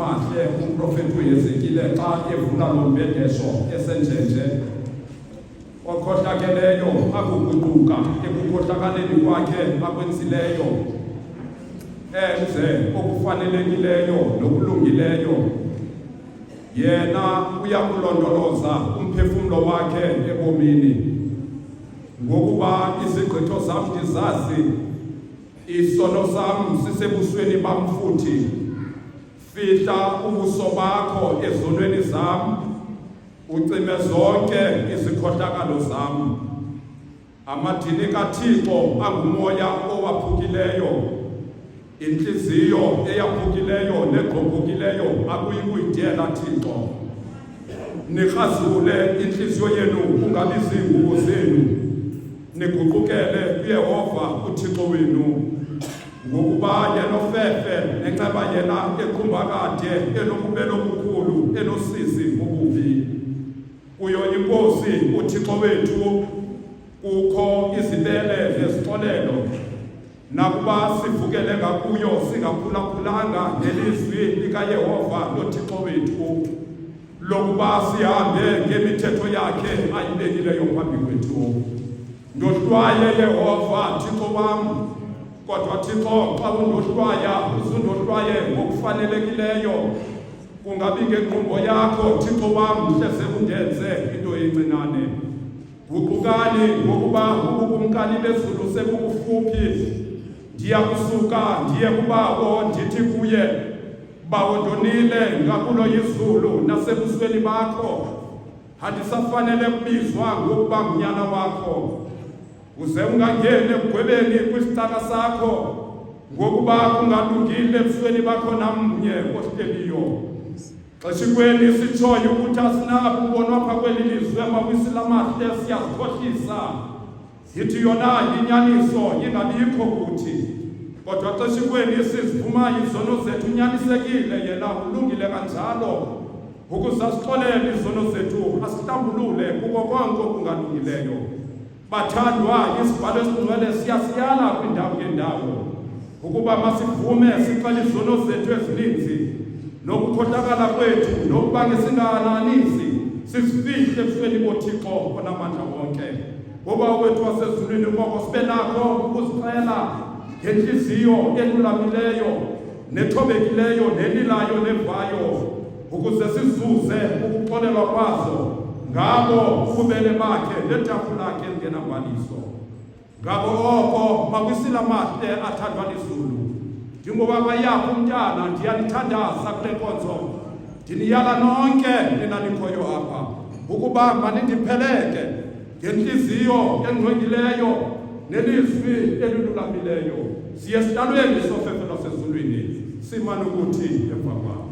amahle umprofeti uHezekile xa evula lo mbhedesho esenjenje okhohlakeleyo akuguquka ekukhohlakaleni kwakhe akwenzileyo enze okufanelekileyo nokulungileyo yena uyakulondoloza umphefumlo wakhe ebomini ngokuba izigqitho zam ndizazi isono sam sisebusweni bam futhi fihla ubuso bakho ezonweni zam ucime zonke izikhohlakalo zam amadini kaThixo angumoya owaphukileyo inhliziyo eyaphukileyo negqobhukileyo akuyikuyidela Thixo nikhazule inhliziyo yenu ungabi zingubo zenu niguqukele kuYehova uThixo wenu ngokuba yena ofefe nenxeba yena eqhumba kade enobubelo obukhulu enosizi obubi kuyo inkosi uThixo wethu kukho izibele nezixolelo nakuba sivukele ngakuyo singaphulaphulanga ngelizwi likaYehova loThixo wethu lokuba sihambe ngemithetho yakhe ayibekileyo phambi kwethu ndohlwaye Yehova Thixo wam kodwa Thixo xa undohlwaya uzundohlwaye ngokufanelekileyo kungabi ngenqubo yakho Thixo wam hleze undenze into encinane guqukani ngokuba ubukumkani bezulu sebukufuphi ndiyakusuka ndiye kubawo ndithi kuye bawo ndonile ngakulo izulu nasebusweni bakho handisafanele kubizwa ngokuba mnyana wakho uze ungangene egwebeni kwisitaka sakho ngokuba kungalungile ebusweni bakho namnye ohleliyo xeshikweni sitshoyo ukuthi asinabo ubonwa pha kweli lizwe mawisi lamahle siyazikhohlisa yithi yona inyaniso ingabikho kuthi kodwa xeshikweni sizivuma izono zethu unyanisekile yena ulungile kanjalo ukuze asixolele izono zethu asihlambulule kuko konke okungalungileyo bathandwa isibhalo esingcwele siyasiyala kwindawo ngendawo ukuba masivume sixele izono zethu ezininzi nokukhohlakala kwethu nokuba ngesingananisi sisifihle ebusweni boThixo onamandla wonke ngoba wethu wasezulwini koko sibe nakho ukuzixela ngenhliziyo elulamileyo nethobekileyo nelilayo nevayo ukuze sizuze ukuxolelwa kwazo ngabo ububele bakhe netafula lakhe elingenambaliso ngabo oko makwisila mahle athandwa lizulu njengoba bayapha umntana ndiyalithandaza kule nkonzo ndiniyala nonke ninalikhoyo apha ukuba manindipheleke ngenhliziyo engcwengileyo nelizwi elilulamileyo siye sidalweni sofefe lwasezulwini simane ukuthi emva kwakho